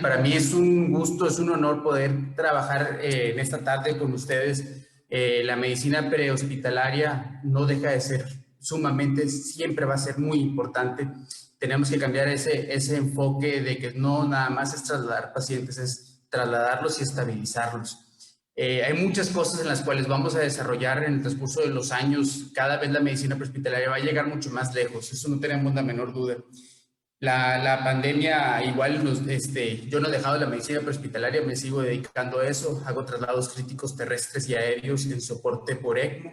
Para mí es un gusto, es un honor poder trabajar en esta tarde con ustedes. La medicina prehospitalaria no deja de ser sumamente, siempre va a ser muy importante. Tenemos que cambiar ese enfoque de que no nada más es trasladar pacientes, es trasladarlos y estabilizarlos. Hay muchas cosas en las cuales vamos a desarrollar en el transcurso de los años. Cada vez la medicina prehospitalaria va a llegar mucho más lejos, eso no tenemos la menor duda. La pandemia igual, yo no he dejado la medicina prehospitalaria, me sigo dedicando a eso, hago traslados críticos terrestres y aéreos en soporte por ECMO,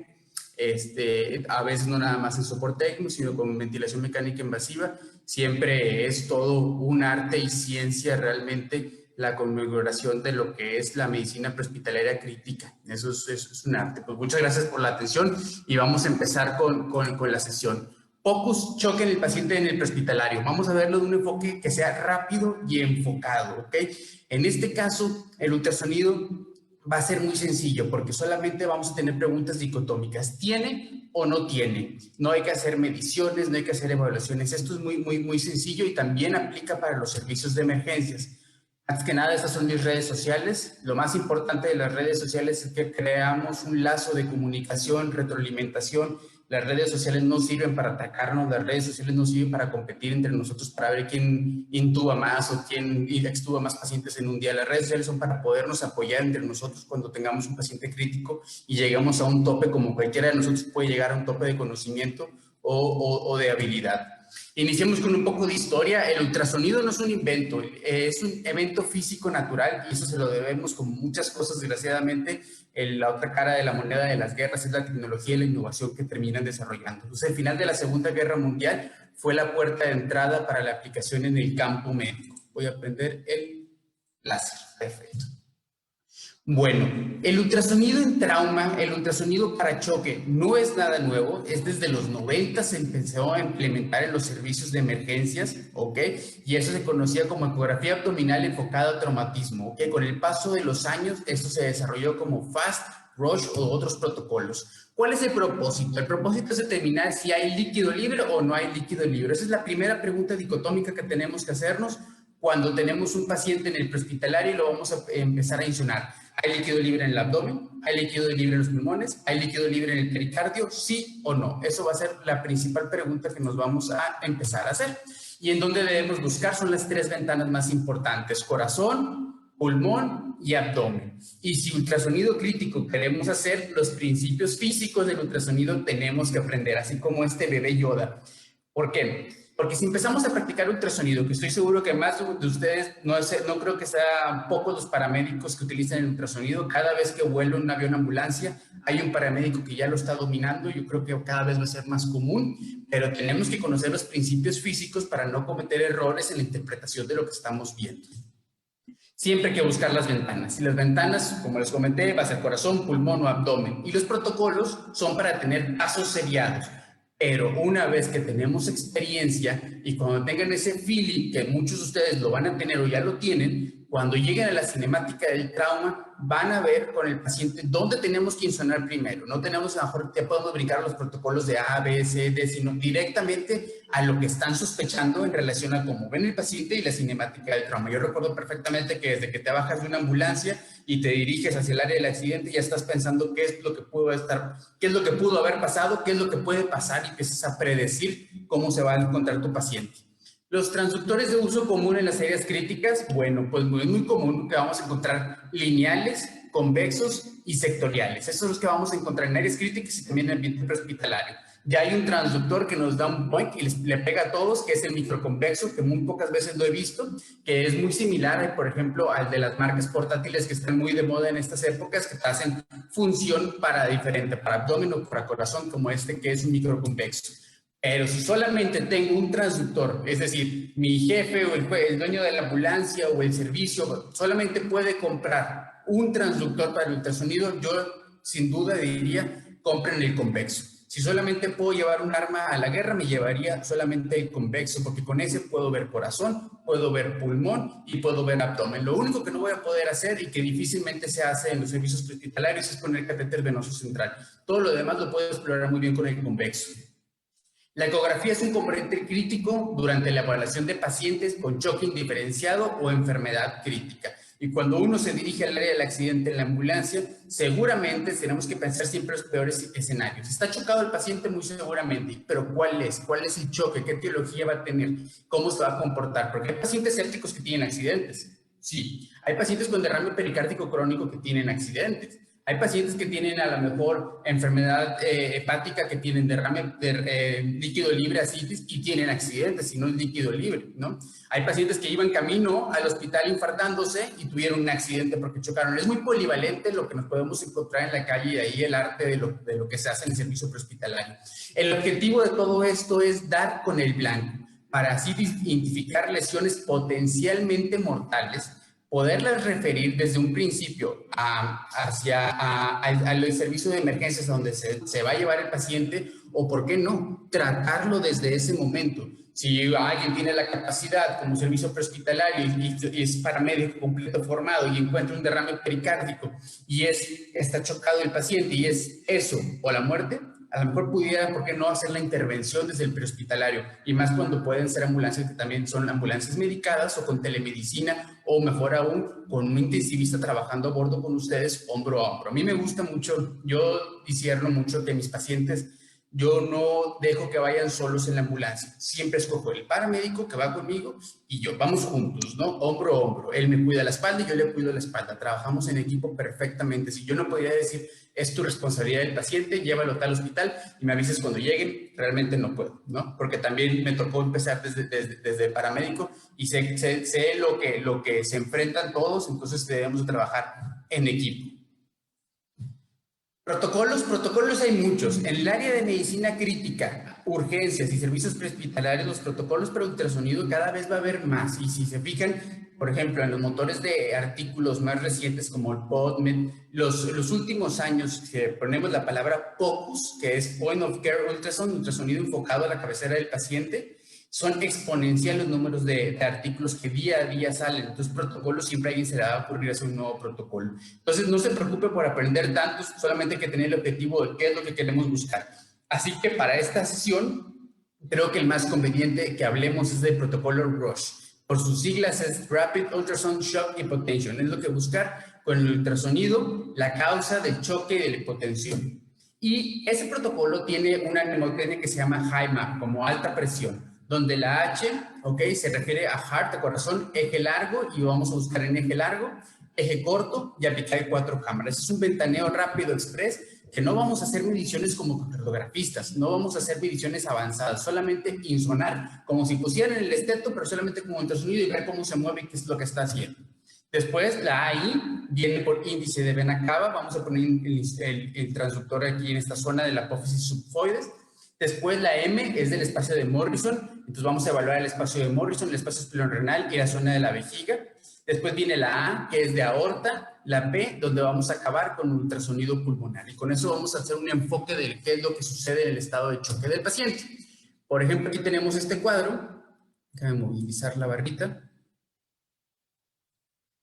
a veces no nada más en soporte ECMO, sino con ventilación mecánica invasiva. Siempre es todo un arte y ciencia realmente la configuración de lo que es la medicina prehospitalaria crítica. Eso es un arte. Pues muchas gracias por la atención y vamos a empezar con la sesión. Focus, choque en el paciente en el prehospitalario. Vamos a verlo de un enfoque que sea rápido y enfocado, ¿ok? En este caso, el ultrasonido va a ser muy sencillo porque solamente vamos a tener preguntas dicotómicas. ¿Tiene o no tiene? No hay que hacer mediciones, no hay que hacer evaluaciones. Esto es muy sencillo y también aplica para los servicios de emergencias. Antes que nada, estas son mis redes sociales. Lo más importante de las redes sociales es que creamos un lazo de comunicación, retroalimentación. Las redes sociales no sirven para atacarnos, las redes sociales no sirven para competir entre nosotros, para ver quién intuba más o quién extuba más pacientes en un día. Las redes sociales son para podernos apoyar entre nosotros cuando tengamos un paciente crítico y lleguemos a un tope, como cualquiera de nosotros puede llegar a un tope de conocimiento o de habilidad. Iniciemos con un poco de historia. El ultrasonido no es un invento, es un evento físico natural y eso se lo debemos con muchas cosas, desgraciadamente. La otra cara de la moneda de las guerras es la tecnología y la innovación que terminan desarrollando. Entonces, el final de la Segunda Guerra Mundial fue la puerta de entrada para la aplicación en el campo médico. Voy a prender el láser. Perfecto. Bueno, el ultrasonido en trauma, el ultrasonido para choque, no es nada nuevo, es desde los 90 se empezó a implementar en los servicios de emergencias, ¿ok? Y eso se conocía como ecografía abdominal enfocada al traumatismo, ¿ok? Con el paso de los años, esto se desarrolló como FAST, Rush o otros protocolos. ¿Cuál es el propósito? El propósito es determinar si hay líquido libre o no hay líquido libre. Esa es la primera pregunta dicotómica que tenemos que hacernos cuando tenemos un paciente en el prehospitalario y lo vamos a empezar a insunar. ¿Hay líquido libre en el abdomen? ¿Hay líquido libre en los pulmones? ¿Hay líquido libre en el pericardio? ¿Sí o no? Eso va a ser la principal pregunta que nos vamos a empezar a hacer. ¿Y en dónde debemos buscar? Son las tres ventanas más importantes: corazón, pulmón y abdomen. Y si ultrasonido crítico queremos hacer, los principios físicos del ultrasonido tenemos que aprender, así como este bebé Yoda. ¿Por qué? Porque si empezamos a practicar ultrasonido, que estoy seguro que más de ustedes, no creo que sean pocos los paramédicos que utilizan el ultrasonido, cada vez que vuela un avión ambulancia, hay un paramédico que ya lo está dominando, yo creo que cada vez va a ser más común, pero tenemos que conocer los principios físicos para no cometer errores en la interpretación de lo que estamos viendo. Siempre hay que buscar las ventanas. Y las ventanas, como les comenté, va a ser corazón, pulmón o abdomen. Y los protocolos son para tener pasos seriados. Pero una vez que tenemos experiencia y cuando tengan ese feeling, que muchos de ustedes lo van a tener o ya lo tienen, cuando lleguen a la cinemática del trauma, van a ver con el paciente dónde tenemos que insunar primero. No tenemos, a lo mejor, ya podemos brincar los protocolos de A, B, C, D, sino directamente a lo que están sospechando en relación a cómo ven el paciente y la cinemática del trauma. Yo recuerdo perfectamente que desde que te bajas de una ambulancia y te diriges hacia el área del accidente, ya estás pensando qué es lo que pudo haber pasado, qué es lo que puede pasar y empiezas a predecir cómo se va a encontrar tu paciente. Los transductores de uso común en las áreas críticas, bueno, pues es muy común que vamos a encontrar lineales, convexos y sectoriales. Esos son los que vamos a encontrar en áreas críticas y también en el ambiente prehospitalario. Ya hay un transductor que nos da un point y le pega a todos, que es el microconvexo, que muy pocas veces lo he visto, que es muy similar, por ejemplo, al de las marcas portátiles que están muy de moda en estas épocas, que hacen función diferente para abdomen o para corazón, como este que es un microconvexo. Pero si solamente tengo un transductor, es decir, mi jefe o el dueño de la ambulancia o el servicio solamente puede comprar un transductor para el ultrasonido, yo sin duda diría, compren el convexo. Si solamente puedo llevar un arma a la guerra, me llevaría solamente el convexo, porque con ese puedo ver corazón, puedo ver pulmón y puedo ver abdomen. Lo único que no voy a poder hacer y que difícilmente se hace en los servicios hospitalarios es poner catéter venoso central. Todo lo demás lo puedo explorar muy bien con el convexo. La ecografía es un componente crítico durante la evaluación de pacientes con choque indiferenciado o enfermedad crítica. Y cuando uno se dirige al área del accidente en la ambulancia, seguramente tenemos que pensar siempre en los peores escenarios. Está chocado el paciente muy seguramente, pero ¿cuál es? ¿Cuál es el choque? ¿Qué etiología va a tener? ¿Cómo se va a comportar? Porque hay pacientes sépticos que tienen accidentes. Sí, hay pacientes con derrame pericárdico crónico que tienen accidentes. Hay pacientes que tienen a lo mejor enfermedad hepática, que tienen derrame de líquido libre, ascitis, y tienen accidentes, y no es líquido libre, ¿no? Hay pacientes que iban camino al hospital infartándose y tuvieron un accidente porque chocaron. Es muy polivalente lo que nos podemos encontrar en la calle, y ahí el arte de lo que se hace en el servicio prehospitalario. El objetivo de todo esto es dar con el blanco, para así identificar lesiones potencialmente mortales, poderlas referir desde un principio al servicio de emergencias donde se va a llevar el paciente, o por qué no, tratarlo desde ese momento. Si alguien tiene la capacidad como servicio prehospitalario y es paramédico completo formado y encuentra un derrame pericárdico y está chocado el paciente y es eso o la muerte, a lo mejor pudiera, ¿por qué no hacer la intervención desde el prehospitalario? Y más cuando pueden ser ambulancias que también son ambulancias medicadas o con telemedicina, o mejor aún, con un intensivista trabajando a bordo con ustedes hombro a hombro. A mí me gusta mucho, yo discierno mucho que mis pacientes, yo no dejo que vayan solos en la ambulancia. Siempre escojo el paramédico que va conmigo y yo, vamos juntos, ¿no? Hombro a hombro. Él me cuida la espalda y yo le cuido la espalda. Trabajamos en equipo perfectamente. Si yo no podría decir, es tu responsabilidad del paciente, llévalo a tal hospital y me avises cuando lleguen, realmente no puedo, ¿no? Porque también me tocó empezar desde paramédico y sé lo que se enfrentan todos, entonces debemos de trabajar en equipo. Protocolos hay muchos. En el área de medicina crítica, urgencias y servicios prehospitalarios, los protocolos para ultrasonido cada vez va a haber más. Y si se fijan, por ejemplo, en los motores de artículos más recientes como el PodMed, los últimos años que ponemos la palabra POCUS, que es Point of Care Ultrasound, ultrasonido enfocado a la cabecera del paciente, son exponenciales los números de artículos que día a día salen. Entonces, protocolos, siempre a alguien se le va a ocurrir hacer un nuevo protocolo. Entonces, no se preocupe por aprender tantos, solamente hay que tener el objetivo de qué es lo que queremos buscar. Así que para esta sesión, creo que el más conveniente que hablemos es del protocolo RUSH. Por sus siglas es Rapid Ultrasound Shock Hypotension. Es lo que buscar con el ultrasonido, la causa del choque y de la hipotensión. Y ese protocolo tiene una mnemotecnia que se llama HIMAP, como alta presión, donde la H, ok, se refiere a heart, a corazón, eje largo, y vamos a buscar en eje largo, eje corto y aplicar 4 cámaras. Es un ventaneo rápido express, que no vamos a hacer mediciones como cardiografistas, no vamos a hacer mediciones avanzadas, solamente insonar, como si pusieran el esteto, pero solamente como ultrasonido y ver cómo se mueve y qué es lo que está haciendo. Después, la AI viene por índice de vena cava, vamos a poner el transductor aquí en esta zona de la apófisis subfoides. Después la M es del espacio de Morrison, entonces vamos a evaluar el espacio de Morrison, el espacio esplenorrenal y la zona de la vejiga. Después viene la A, que es de aorta, la P, donde vamos a acabar con un ultrasonido pulmonar. Y con eso vamos a hacer un enfoque de qué es lo que sucede en el estado de choque del paciente. Por ejemplo, aquí tenemos este cuadro. Déjame movilizar la barrita.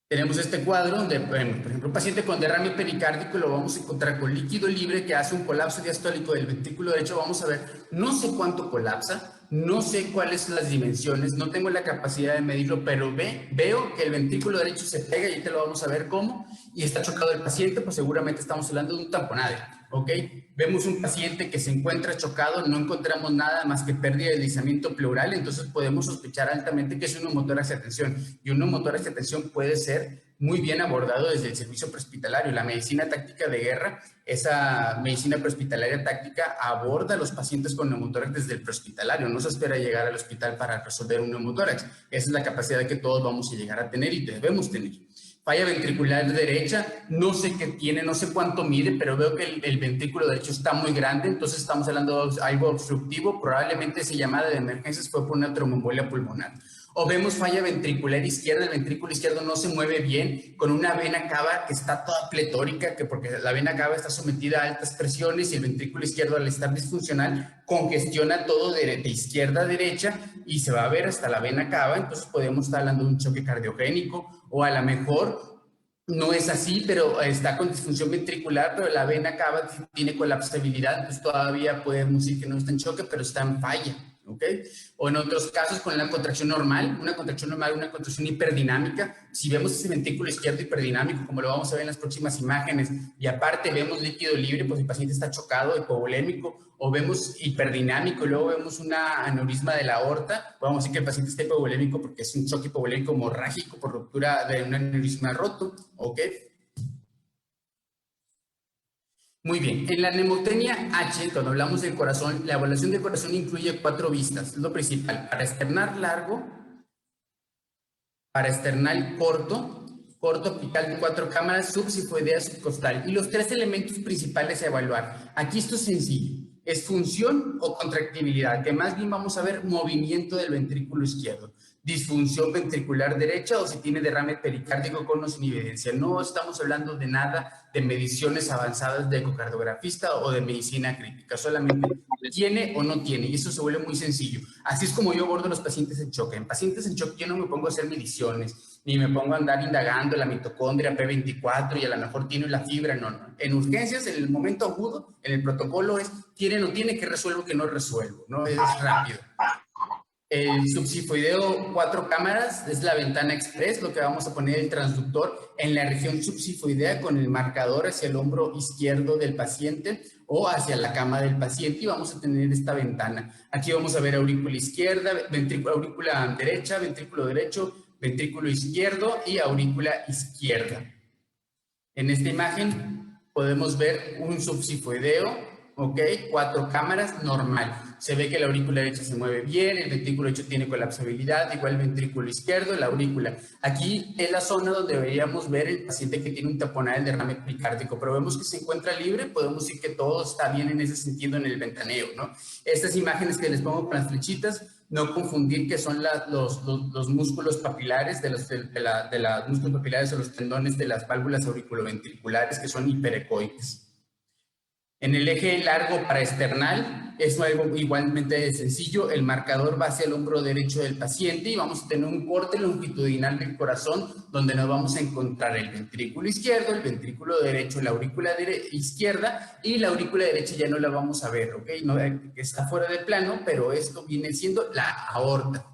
Tenemos este cuadro donde, bueno, por ejemplo, un paciente con derrame pericárdico lo vamos a encontrar con líquido libre que hace un colapso diastólico del ventrículo derecho. Vamos a ver, no sé cuánto colapsa, no sé cuáles son las dimensiones, no tengo la capacidad de medirlo, pero veo que el ventrículo derecho se pega y ahí te lo vamos a ver cómo, y está chocado el paciente, pues seguramente estamos hablando de un tamponade, ¿ok? Vemos un paciente que se encuentra chocado, no encontramos nada más que pérdida de deslizamiento pleural, entonces podemos sospechar altamente que es un neumotórax de atención, y un neumotórax de atención puede ser muy bien abordado desde el servicio prehospitalario. La medicina táctica de guerra, esa medicina prehospitalaria táctica, aborda a los pacientes con neumotórax desde el prehospitalario, no se espera llegar al hospital para resolver un neumotórax. Esa es la capacidad que todos vamos a llegar a tener y debemos tener. Falla ventricular derecha, no sé qué tiene, no sé cuánto mide, pero veo que el ventrículo derecho está muy grande, entonces estamos hablando de algo obstructivo, probablemente esa llamada de emergencias fue por una tromboembolia pulmonar. O vemos falla ventricular izquierda, el ventrículo izquierdo no se mueve bien, con una vena cava que está toda pletórica, que porque la vena cava está sometida a altas presiones y el ventrículo izquierdo, al estar disfuncional, congestiona todo de izquierda a derecha y se va a ver hasta la vena cava. Entonces podemos estar hablando de un choque cardiogénico, o a lo mejor No es así, pero está con disfunción ventricular, pero la vena cava tiene colapsabilidad, pues todavía podemos decir que no está en choque, pero está en falla, ¿ok? O en otros casos con la contracción normal, una contracción hiperdinamica. Si vemos ese ventrículo izquierdo hiperdinámico, como lo vamos a ver en las próximas imágenes, y aparte vemos líquido libre, pues el paciente está chocado, hipovolémico, o vemos hiperdinámico y luego vemos una aneurisma de la aorta, vamos a decir que el paciente está hipovolémico porque es un choque hipovolémico hemorrágico por ruptura de un aneurisma roto, ¿ok? Muy bien, en la neumotenia H, cuando hablamos del corazón, la evaluación del corazón incluye 4 vistas, es lo principal, para externar largo, para external corto, corto apical de 4 cámaras, subsifoidea, subcostal. Y los 3 elementos principales a evaluar. Aquí esto es sencillo. Es función o contractibilidad, que más bien vamos a ver movimiento del ventrículo izquierdo. Disfunción ventricular derecha o si tiene derrame pericárdico con o sin evidencia. No estamos hablando de nada de mediciones avanzadas de ecocardiografista o de medicina crítica. Solamente tiene o no tiene, y eso se vuelve muy sencillo. Así es como yo abordo a los pacientes en choque. En pacientes en choque yo no me pongo a hacer mediciones, ni me pongo a andar indagando la mitocondria P24 y a lo mejor tiene la fibra, no. En urgencias, en el momento agudo, en el protocolo es, tiene o no tiene, que resuelvo, que no resuelvo, ¿no? Es rápido. El subsifoideo 4 cámaras es la ventana express, lo que vamos a poner el transductor en la región subsifoidea con el marcador hacia el hombro izquierdo del paciente o hacia la cama del paciente y vamos a tener esta ventana. Aquí vamos a ver aurícula izquierda, aurícula derecha, ventrículo derecho, ventrículo izquierdo y aurícula izquierda. En esta imagen podemos ver un subsifoideo, ¿ok? 4 cámaras, normal. Se ve que la aurícula derecha se mueve bien, el ventrículo derecho tiene colapsabilidad, igual el ventrículo izquierdo, la aurícula. Aquí es la zona donde deberíamos ver el paciente que tiene un taponado del derrame pericárdico, pero vemos que se encuentra libre, podemos decir que todo está bien en ese sentido en el ventaneo, ¿no? Estas imágenes que les pongo con las flechitas, no confundir que son los músculos papilares de los músculos papilares o los tendones de las válvulas auriculoventriculares que son hiperecoides. En el eje largo para external es algo igualmente sencillo. El marcador va hacia el hombro derecho del paciente y vamos a tener un corte longitudinal del corazón donde nos vamos a encontrar el ventrículo izquierdo, el ventrículo derecho, la aurícula izquierda y la aurícula derecha ya no la vamos a ver, ¿ok? No, está fuera de plano, pero esto viene siendo la aorta.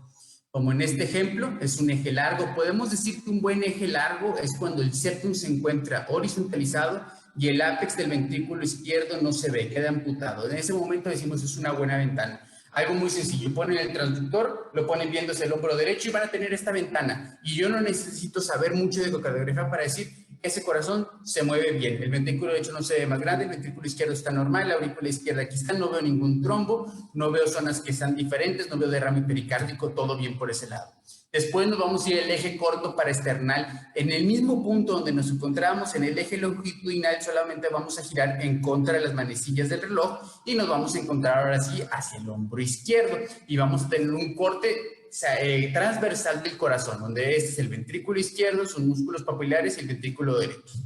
Como en este ejemplo, es un eje largo. Podemos decir que un buen eje largo es cuando el septum se encuentra horizontalizado y el ápex del ventrículo izquierdo no se ve, queda amputado. En ese momento decimos es una buena ventana. Algo muy sencillo, ponen el transductor, lo ponen viéndose el hombro derecho y van a tener esta ventana. Y yo no necesito saber mucho de ecocardiografía para decir que ese corazón se mueve bien. El ventrículo derecho no se ve más grande, el ventrículo izquierdo está normal, la aurícula izquierda aquí está, no veo ningún trombo, no veo zonas que sean diferentes, no veo derrame pericárdico, todo bien por ese lado. Después nos vamos a ir al eje corto para external. En el mismo punto donde nos encontramos, en el eje longitudinal, solamente vamos a girar en contra de las manecillas del reloj y nos vamos a encontrar ahora sí hacia el hombro izquierdo y vamos a tener un corte transversal del corazón, donde este es el ventrículo izquierdo, sus músculos papilares y el ventrículo derecho.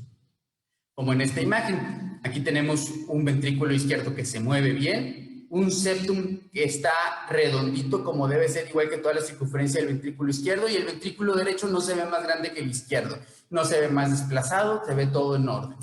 Como en esta imagen, aquí tenemos un ventrículo izquierdo que se mueve bien, un septum que está redondito como debe ser, igual que toda la circunferencia del ventrículo izquierdo, y el ventrículo derecho no se ve más grande que el izquierdo, no se ve más desplazado, se ve todo en orden.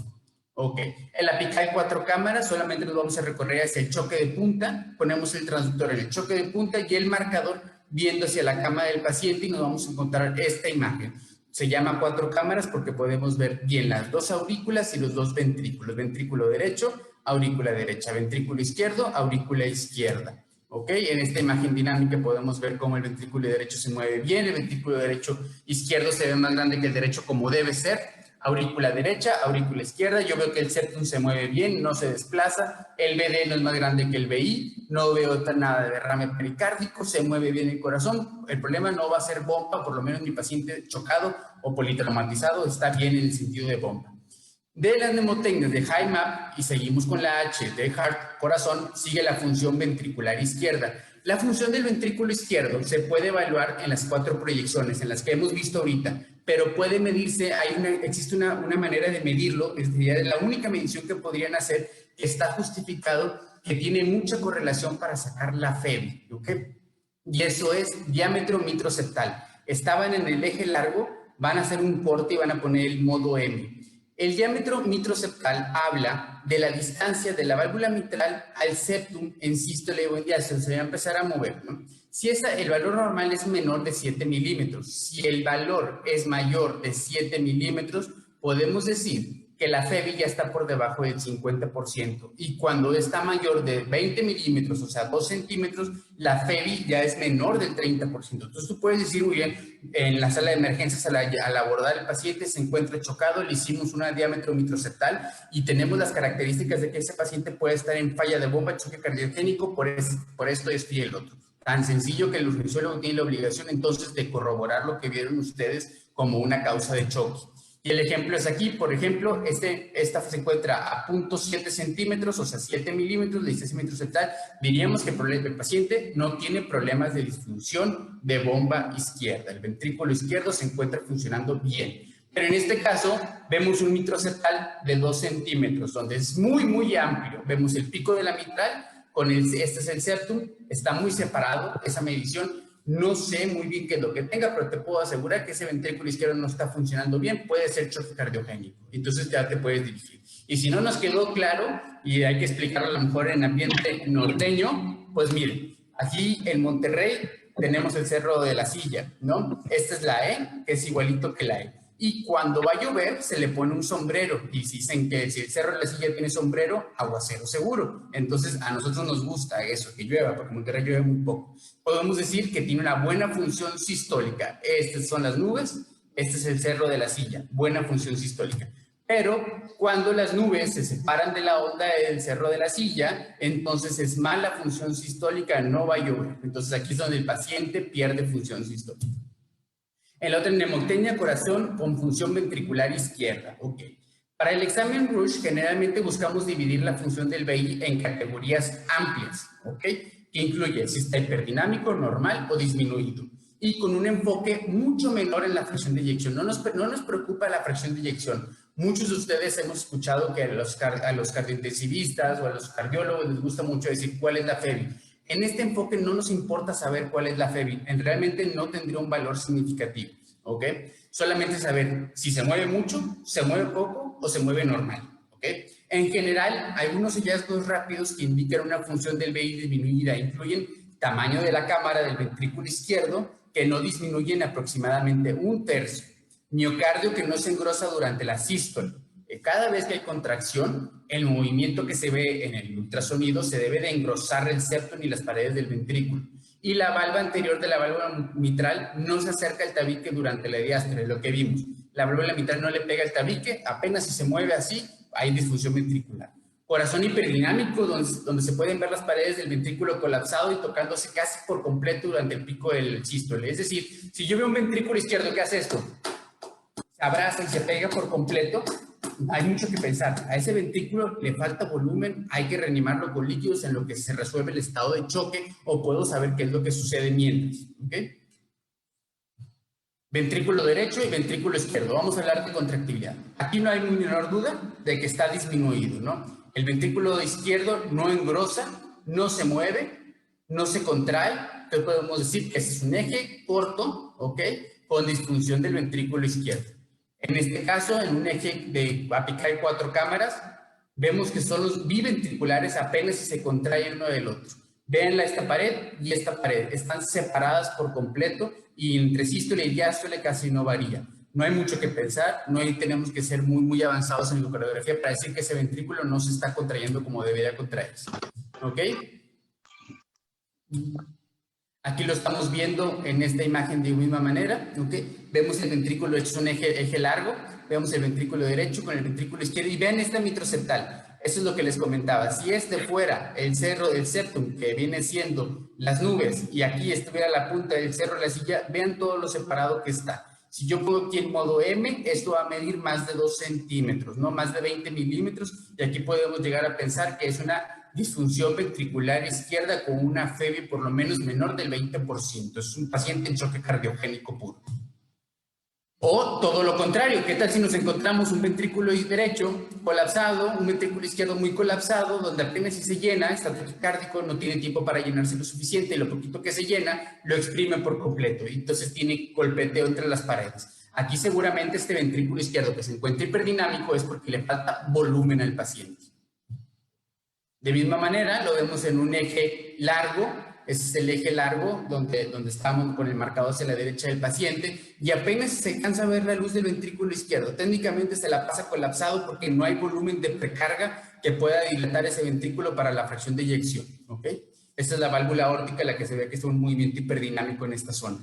Ok, el apical 4 cámaras, solamente nos vamos a recorrer hacia el choque de punta, ponemos el transductor en el choque de punta y el marcador viendo hacia la cama del paciente y nos vamos a encontrar esta imagen. Se llama 4 cámaras porque podemos ver bien las 2 aurículas y los 2 ventrículos, ventrículo derecho, aurícula derecha, ventrículo izquierdo, aurícula izquierda. ¿Ok? En esta imagen dinámica podemos ver cómo el ventrículo derecho se mueve bien, el ventrículo derecho izquierdo se ve más grande que el derecho como debe ser, aurícula derecha, aurícula izquierda, yo veo que el septum se mueve bien, no se desplaza, el BD no es más grande que el BI, no veo nada de derrame pericárdico, se mueve bien el corazón, el problema no va a ser bomba, por lo menos mi paciente chocado o politraumatizado está bien en el sentido de bomba. De las mnemotecnias de HiMAP, y seguimos con la H de Heart, corazón, sigue la función ventricular izquierda. La función del ventrículo izquierdo se puede evaluar en las 4 proyecciones, en las que hemos visto ahorita, pero puede medirse, existe una manera de medirlo, sería la única medición que podrían hacer, que está justificado, que tiene mucha correlación para sacar la FEV, ¿ok? Y eso es diámetro mitroseptal. Estaban en el eje largo, van a hacer un corte y van a poner el modo M. El diámetro mitroseptal habla de la distancia de la válvula mitral al septum en sístole o en diástole. Se va a empezar a mover, ¿no? Si el valor normal es menor de 7 milímetros, si el valor es mayor de 7 milímetros, podemos decir que la FEBI ya está por debajo del 50%. Y cuando está mayor de 20 milímetros, o sea, 2 centímetros, la FEBI ya es menor del 30%. Entonces tú puedes decir, muy bien, en la sala de emergencias al abordar el paciente se encuentra chocado, le hicimos un diámetro mitroseptal y tenemos las características de que ese paciente puede estar en falla de bomba, choque cardiogénico, por esto y el otro. Tan sencillo que el urgenciólogo tiene la obligación entonces de corroborar lo que vieron ustedes como una causa de choque. Y el ejemplo es aquí, por ejemplo, esta se encuentra a 0.7 centímetros, o sea, 7 milímetros de distancia mitroseptal. Diríamos que el paciente no tiene problemas de disfunción de bomba izquierda. El ventrículo izquierdo se encuentra funcionando bien. Pero en este caso, vemos un mitroseptal de 2 centímetros, donde es muy, muy amplio. Vemos el pico de la mitral, este es el septum, está muy separado esa medición. No sé muy bien qué es lo que tenga, pero te puedo asegurar que ese ventrículo izquierdo no está funcionando bien, puede ser choque cardiogénico. Entonces ya te puedes dirigir. Y si no nos quedó claro, y hay que explicarlo a lo mejor en ambiente norteño, pues miren, aquí en Monterrey tenemos el Cerro de la Silla, ¿no? Esta es la E, que es igualito que la E. Y cuando va a llover, se le pone un sombrero. Y dicen que si el Cerro de la Silla tiene sombrero, aguacero seguro. Entonces, a nosotros nos gusta eso, que llueva, porque en Monterrey llueve muy poco. Podemos decir que tiene una buena función sistólica. Estas son las nubes, este es el Cerro de la Silla, buena función sistólica. Pero cuando las nubes se separan de la onda del Cerro de la Silla, entonces es mala función sistólica, no va a llover. Entonces, aquí es donde el paciente pierde función sistólica. El otro, nemotecnia corazón con función ventricular izquierda. Ok. Para el examen Rush, generalmente buscamos dividir la función del VI en categorías amplias, ¿ok? Que incluye si está hiperdinámico, normal o disminuido. Y con un enfoque mucho menor en la fracción de eyección. No nos preocupa la fracción de eyección. Muchos de ustedes hemos escuchado que a los cardiointensivistas o a los cardiólogos les gusta mucho decir cuál es la FEBI. En este enfoque no nos importa saber cuál es la FEBI, realmente no tendría un valor significativo, ¿ok? Solamente saber si se mueve mucho, se mueve poco o se mueve normal, ¿ok? En general, algunos hallazgos rápidos que indican una función del VI disminuida incluyen tamaño de la cámara del ventrículo izquierdo, que no disminuye en aproximadamente 1/3, miocardio que no se engrosa durante la sístole. Cada vez que hay contracción, el movimiento que se ve en el ultrasonido se debe de engrosar el septum y las paredes del ventrículo. Y la valva anterior de la válvula mitral no se acerca al tabique durante la diástole, lo que vimos. La válvula mitral no le pega al tabique, apenas si se mueve así, hay disfunción ventricular. Corazón hiperdinámico, donde se pueden ver las paredes del ventrículo colapsado y tocándose casi por completo durante el pico del sístole. Es decir, si yo veo un ventrículo izquierdo que hace esto, se abraza y se pega por completo, hay mucho que pensar. A ese ventrículo le falta volumen, hay que reanimarlo con líquidos en lo que se resuelve el estado de choque o puedo saber qué es lo que sucede mientras. ¿Okay? Ventrículo derecho y ventrículo izquierdo. Vamos a hablar de contractibilidad. Aquí no hay menor duda de que está disminuido, ¿no? El ventrículo izquierdo no engrosa, no se mueve, no se contrae. Entonces podemos decir que ese es un eje corto, ¿ok? Con disfunción del ventrículo izquierdo. En este caso, en un eje de apical 4 cámaras, vemos que son los biventriculares apenas si se contraen uno del otro. Vean esta pared y esta pared, están separadas por completo y entre sístole y diástole casi no varía. No hay mucho que pensar, no tenemos que ser muy, muy avanzados en ecocardiografía para decir que ese ventrículo no se está contrayendo como debería contraerse. ¿Ok? Aquí lo estamos viendo en esta imagen de misma manera, ¿okay? Vemos el ventrículo hecho un eje largo, vemos el ventrículo derecho con el ventrículo izquierdo y vean esta mitroseptal. Eso es lo que les comentaba. Si este fuera el cerro del septum, que viene siendo las nubes, y aquí estuviera la punta del cerro de la silla, vean todo lo separado que está. Si yo pongo aquí en modo M, esto va a medir más de 2 centímetros, ¿no? Más de 20 milímetros, y aquí podemos llegar a pensar que es una disfunción ventricular izquierda con una FEBI por lo menos menor del 20%. Es un paciente en choque cardiogénico puro. O todo lo contrario, ¿qué tal si nos encontramos un ventrículo derecho colapsado, un ventrículo izquierdo muy colapsado, donde apenas si se llena, está taquicárdico, no tiene tiempo para llenarse lo suficiente, y lo poquito que se llena lo exprime por completo, y entonces tiene golpeteo entre las paredes. Aquí seguramente este ventrículo izquierdo que se encuentra hiperdinámico es porque le falta volumen al paciente. De misma manera, lo vemos en un eje largo, ese es el eje largo donde estamos con el marcador hacia la derecha del paciente y apenas se alcanza a ver la luz del ventrículo izquierdo. Técnicamente se la pasa colapsado porque no hay volumen de precarga que pueda dilatar ese ventrículo para la fracción de eyección, ¿ok? Esta es la válvula aórtica, la que se ve que es un movimiento hiperdinámico en esta zona.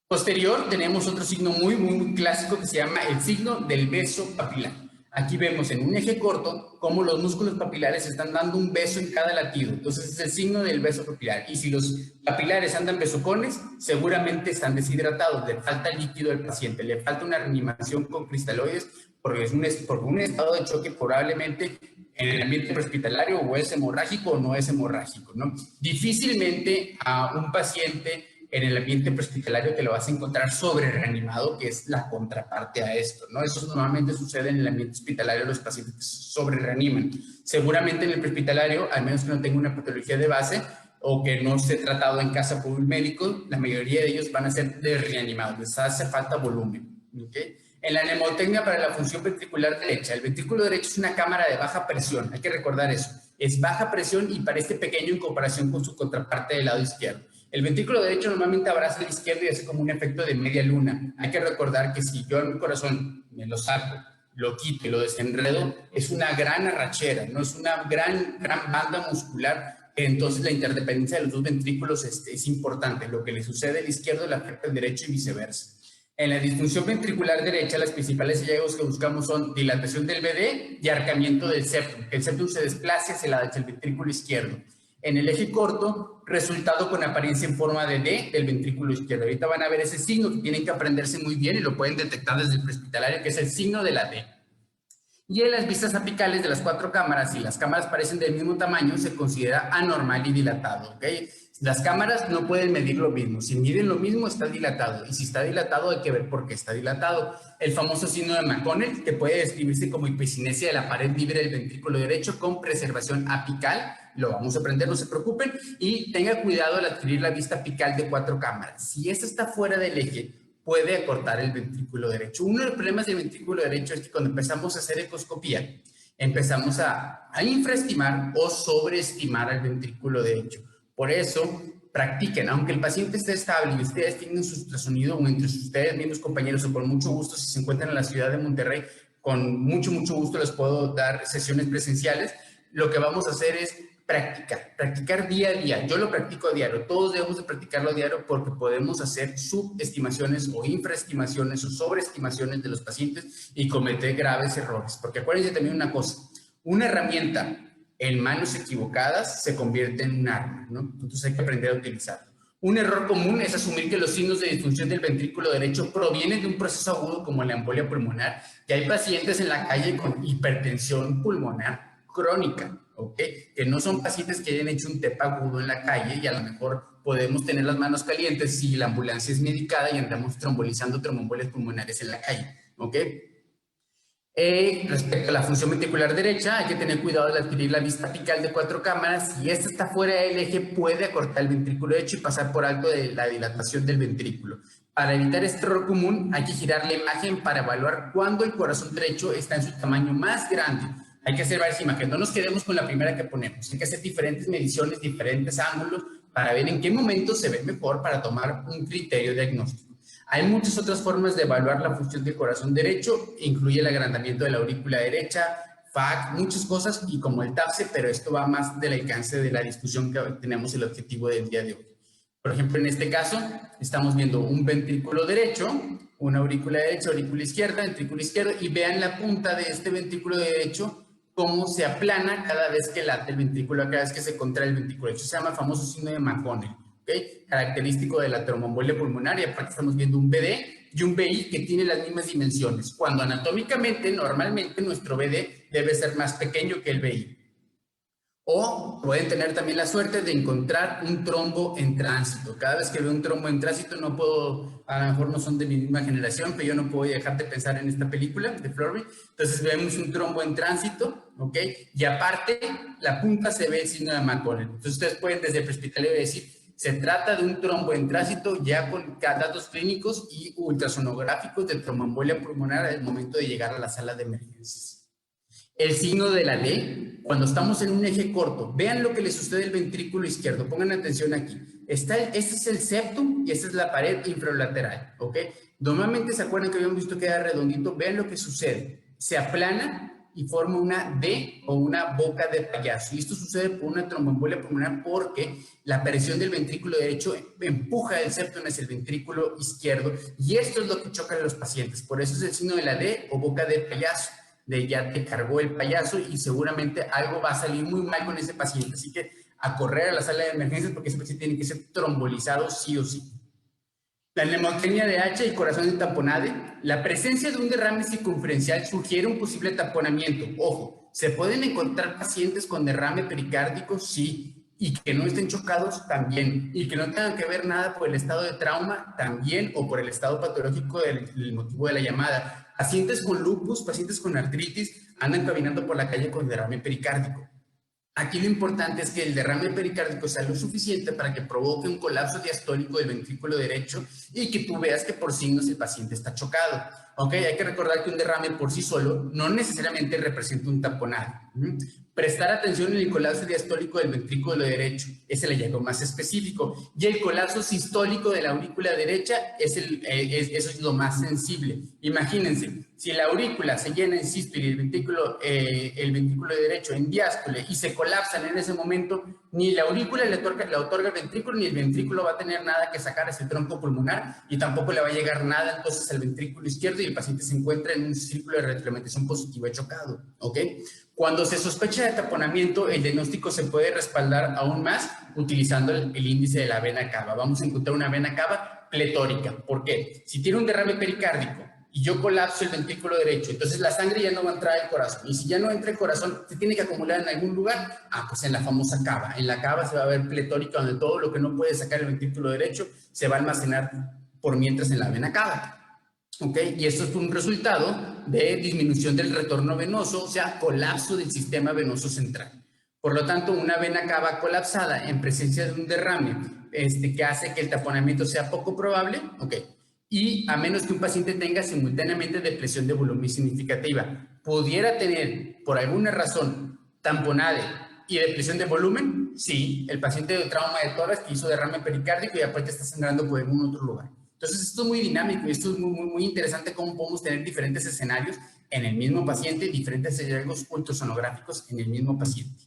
Posterior tenemos otro signo muy clásico que se llama el signo del beso papilar. Aquí vemos en un eje corto cómo los músculos papilares están dando un beso en cada latido. Entonces es el signo del beso papilar. Y si los papilares andan besocones, seguramente están deshidratados, le falta líquido al paciente, le falta una reanimación con cristaloides porque es un estado de choque probablemente en el ambiente prehospitalario o es hemorrágico o no es hemorrágico, ¿no? Difícilmente a un paciente en el ambiente prehospitalario te lo vas a encontrar sobre reanimado, que es la contraparte a esto, ¿no? Eso normalmente sucede en el ambiente hospitalario, los pacientes que sobre reaniman. Seguramente en el prehospitalario, al menos que no tenga una patología de base o que no esté tratado en casa por un médico, la mayoría de ellos van a ser de reanimados, les hace falta volumen, ¿ok? En la mnemotecnia para la función ventricular derecha, el ventrículo derecho es una cámara de baja presión, hay que recordar eso, es baja presión y parece pequeño en comparación con su contraparte del lado izquierdo. El ventrículo derecho normalmente abraza el izquierdo y hace como un efecto de media luna. Hay que recordar que si yo en mi corazón me lo saco, lo quito y lo desenredo, es una gran arrachera, no es una gran banda muscular. Entonces la interdependencia de los dos ventrículos es importante. Lo que le sucede al izquierdo le afecta al derecho y viceversa. En la disfunción ventricular derecha, las principales hallazgos que buscamos son dilatación del BD y arcamiento del septum. El septum se desplace hacia el ventrículo izquierdo. En el eje corto, resultado con apariencia en forma de D del ventrículo izquierdo. Ahorita van a ver ese signo que tienen que aprenderse muy bien y lo pueden detectar desde el prehospitalario, que es el signo de la D. Y en las vistas apicales de las 4 cámaras, si las cámaras parecen del mismo tamaño, se considera anormal y dilatado, ¿ok? Las cámaras no pueden medir lo mismo. Si miden lo mismo, está dilatado. Y si está dilatado, hay que ver por qué está dilatado. El famoso signo de McConnell, que puede describirse como hipocinesia de la pared libre del ventrículo derecho con preservación apical. Lo vamos a aprender, no se preocupen. Y tenga cuidado al adquirir la vista apical de 4 cámaras. Si esta está fuera del eje, puede acortar el ventrículo derecho. Uno de los problemas del ventrículo derecho es que cuando empezamos a hacer ecoscopía, empezamos a infraestimar o sobreestimar al ventrículo derecho. Por eso, practiquen, aunque el paciente esté estable y ustedes tienen su ultrasonido o entre ustedes mismos compañeros o con mucho gusto, si se encuentran en la ciudad de Monterrey, con mucho gusto les puedo dar sesiones presenciales. Lo que vamos a hacer es practicar día a día. Yo lo practico a diario, todos debemos de practicarlo a diario porque podemos hacer subestimaciones o infraestimaciones o sobreestimaciones de los pacientes y cometer graves errores. Porque acuérdense también una cosa, una herramienta en manos equivocadas se convierte en un arma, ¿no? Entonces hay que aprender a utilizarlo. Un error común es asumir que los signos de disfunción del ventrículo derecho provienen de un proceso agudo como la embolia pulmonar, y hay pacientes en la calle con hipertensión pulmonar crónica, ¿ok? Que no son pacientes que hayan hecho un TEP agudo en la calle y a lo mejor podemos tener las manos calientes si la ambulancia es medicada y andamos trombolizando tromboembolias pulmonares en la calle, ¿ok? Respecto a la función ventricular derecha, hay que tener cuidado al adquirir la vista apical de 4 cámaras. Si esta está fuera del eje, puede acortar el ventrículo derecho y pasar por alto de la dilatación del ventrículo. Para evitar este error común, hay que girar la imagen para evaluar cuándo el corazón derecho está en su tamaño más grande. Hay que hacer varias imágenes, no nos quedemos con la primera que ponemos. Hay que hacer diferentes mediciones, diferentes ángulos para ver en qué momento se ve mejor para tomar un criterio diagnóstico. Hay muchas otras formas de evaluar la función del corazón derecho, incluye el agrandamiento de la aurícula derecha, FAC, muchas cosas, y como el TAPSE, pero esto va más del alcance de la discusión que tenemos el objetivo del día de hoy. Por ejemplo, en este caso, estamos viendo un ventrículo derecho, una aurícula derecha, aurícula izquierda, ventrículo izquierdo, y vean la punta de este ventrículo derecho, cómo se aplana cada vez que late el ventrículo, cada vez que se contrae el ventrículo derecho. Se llama el famoso signo de McConnell. ¿Okay? Característico de la tromboembolia pulmonar, y aparte estamos viendo un BD y un BI que tiene las mismas dimensiones, cuando anatómicamente, normalmente, nuestro BD debe ser más pequeño que el BI. O pueden tener también la suerte de encontrar un trombo en tránsito. Cada vez que veo un trombo en tránsito, no puedo, a lo mejor no son de mi misma generación, pero yo no puedo dejar de pensar en esta película de Florby. Entonces vemos un trombo en tránsito, ¿ok? Y aparte, la punta se ve el signo de McConnell. Entonces ustedes pueden desde el prehospitalario decir, Se trata de un trombo en tránsito ya con datos clínicos y ultrasonográficos de tromboembolia pulmonar al momento de llegar a la sala de emergencias. El signo de la D, cuando estamos en un eje corto, vean lo que le sucede al ventrículo izquierdo, pongan atención aquí. Este es el septum y esta es la pared infralateral, ¿ok? Normalmente se acuerdan que habíamos visto que era redondito, vean lo que sucede. Se aplana y forma una D o una boca de payaso. Y esto sucede por una tromboembolia pulmonar porque la presión del ventrículo derecho empuja el septum hacia el ventrículo izquierdo y esto es lo que choca a los pacientes. Por eso es el signo de la D o boca de payaso, de ya te cargó el payaso y seguramente algo va a salir muy mal con ese paciente. Así que a correr a la sala de emergencias porque ese paciente tiene que ser trombolizado sí o sí. La neumotecnia de H y corazón entamponado. La presencia de un derrame circunferencial sugiere un posible taponamiento. Ojo, ¿se pueden encontrar pacientes con derrame pericárdico? Sí. Y que no estén chocados también. Y que no tengan que ver nada por el estado de trauma también o por el estado patológico del motivo de la llamada. Pacientes con lupus, pacientes con artritis, andan caminando por la calle con derrame pericárdico. Aquí lo importante es que el derrame pericárdico sea lo suficiente para que provoque un colapso diastólico del ventrículo derecho y que tú veas que por signos el paciente está chocado. ¿Ok? Hay que recordar que un derrame por sí solo no necesariamente representa un taponado. Prestar atención en el colapso diastólico del ventrículo derecho es el hallazgo más específico y el colapso sistólico de la aurícula derecha eso es lo más sensible. Imagínense, si la aurícula se llena en sístole y el ventrículo derecho en diástole y se colapsan en ese momento, ni la aurícula le otorga el ventrículo ni el ventrículo va a tener nada que sacar hacia el tronco pulmonar y tampoco le va a llegar nada entonces al ventrículo izquierdo y el paciente se encuentra en un círculo de retroalimentación positiva chocado. ¿Ok? Cuando se sospecha de taponamiento, el diagnóstico se puede respaldar aún más utilizando el índice de la vena cava. Vamos a encontrar una vena cava pletórica. ¿Por qué? Si tiene un derrame pericárdico y yo colapso el ventrículo derecho, entonces la sangre ya no va a entrar al corazón. Y si ya no entra el corazón, se tiene que acumular en algún lugar. Pues en la famosa cava. En la cava se va a ver pletórica, donde todo lo que no puede sacar el ventrículo derecho se va a almacenar por mientras en la vena cava. ¿Ok? Y esto es un resultado de disminución del retorno venoso, o sea, colapso del sistema venoso central. Por lo tanto, una vena cava colapsada en presencia de un derrame que hace que el taponamiento sea poco probable, ¿ok? Y a menos que un paciente tenga simultáneamente depresión de volumen significativa. Pudiera tener, por alguna razón, tamponade y depresión de volumen, sí, el paciente de trauma de tórax que hizo derrame pericárdico y aparte está sangrando por algún otro lugar. Entonces, esto es muy dinámico y esto es muy interesante cómo podemos tener diferentes escenarios en el mismo paciente, diferentes hallazgos ultrasonográficos en el mismo paciente.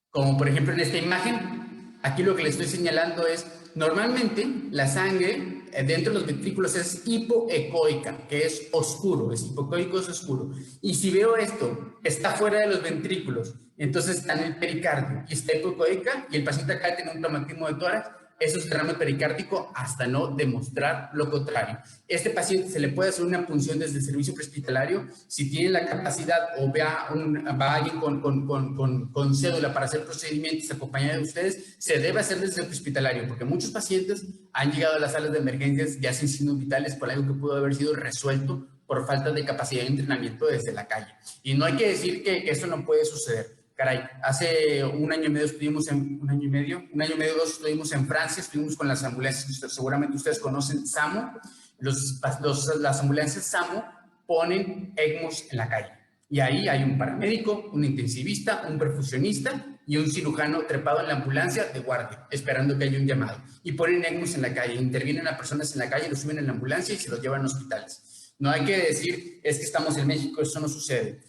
Como por ejemplo en esta imagen, aquí lo que les estoy señalando es, normalmente la sangre dentro de los ventrículos es hipoecoica, que es oscuro, es hipoecoico, es oscuro. Y si veo esto, está fuera de los ventrículos, entonces está en el pericardio y está hipoecoica y el paciente acá tiene un traumatismo de tórax, eso es derrame pericárdico hasta no demostrar lo contrario. Este paciente se le puede hacer una punción desde el servicio prehospitalario si tiene la capacidad o va alguien con cédula para hacer procedimientos acompañado de ustedes, se debe hacer desde el prehospitalario porque muchos pacientes han llegado a las salas de emergencias ya sin signos vitales por algo que pudo haber sido resuelto por falta de capacidad de entrenamiento desde la calle. Y no hay que decir que eso no puede suceder. Caray, hace un año y medio estuvimos dos estuvimos en Francia, estuvimos con las ambulancias, seguramente ustedes conocen SAMU, las ambulancias SAMU ponen ECMOs en la calle. Y ahí hay un paramédico, un intensivista, un perfusionista y un cirujano trepado en la ambulancia de guardia, esperando que haya un llamado. Y ponen ECMOs en la calle, intervienen a personas en la calle, los suben en la ambulancia y se los llevan a hospitales. No hay que decir, es que estamos en México, eso no sucede.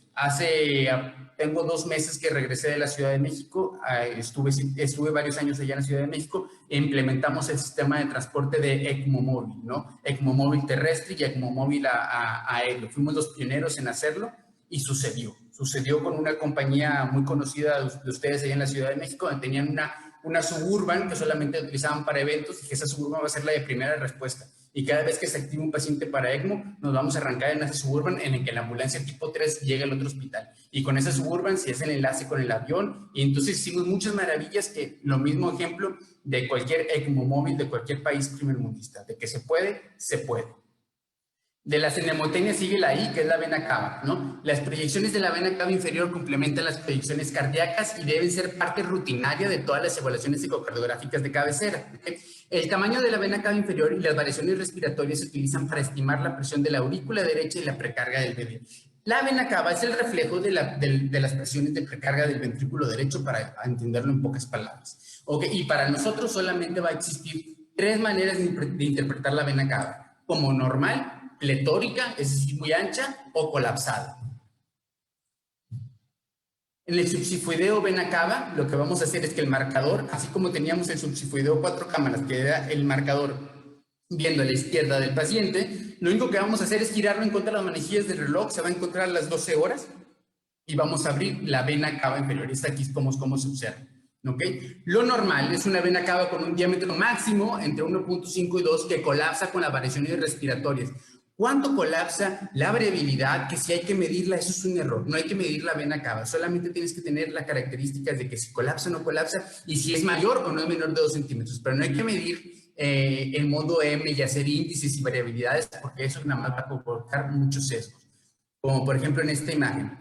Tengo 2 meses que regresé de la Ciudad de México, estuve varios años allá en la Ciudad de México e implementamos el sistema de transporte de ECMO móvil, ¿no? ECMO móvil terrestre y ECMO móvil aéreo. Fuimos los pioneros en hacerlo y sucedió con una compañía muy conocida de ustedes allá en la Ciudad de México, donde tenían una Suburban que solamente utilizaban para eventos y que esa Suburban va a ser la de primera respuesta. Y cada vez que se activa un paciente para ECMO, nos vamos a arrancar en esa Suburban en el que la ambulancia tipo 3 llega al otro hospital. Y con esa Suburban se hace el enlace con el avión. Y entonces hicimos muchas maravillas que lo mismo ejemplo de cualquier ECMO móvil de cualquier país primermundista. De que se puede, se puede. De las enemotenias sigue la I, que es la vena cava, ¿no? Las proyecciones de la vena cava inferior complementan las proyecciones cardíacas y deben ser parte rutinaria de todas las evaluaciones ecocardiográficas de cabecera. ¿Okay? El tamaño de la vena cava inferior y las variaciones respiratorias se utilizan para estimar la presión de la aurícula derecha y la precarga del bebé. La vena cava es el reflejo de las presiones de precarga del ventrículo derecho, para entenderlo en pocas palabras. ¿Okay? Y para nosotros solamente va a existir 3 maneras de interpretar la vena cava: como normal, pletórica, es decir, muy ancha, o colapsada. En el subsifoideo vena cava, lo que vamos a hacer es que el marcador, así como teníamos el subsifoideo 4 cámaras, que era el marcador viendo a la izquierda del paciente, lo único que vamos a hacer es girarlo en contra de las manejillas del reloj, se va a encontrar a las 12 horas, y vamos a abrir la vena cava inferior. Esta aquí es como se observa. ¿Okay? Lo normal es una vena cava con un diámetro máximo entre 1.5 y 2 que colapsa con las variaciones respiratorias. ¿Cuánto colapsa? La variabilidad, que si hay que medirla, eso es un error. No hay que medir la vena cava, solamente tienes que tener las características de que si colapsa o no colapsa y si es mayor o no es menor de 2 centímetros. Pero no hay que medir en modo M y hacer índices y variabilidades, porque eso nada más va a provocar muchos sesgos. Como por ejemplo en esta imagen.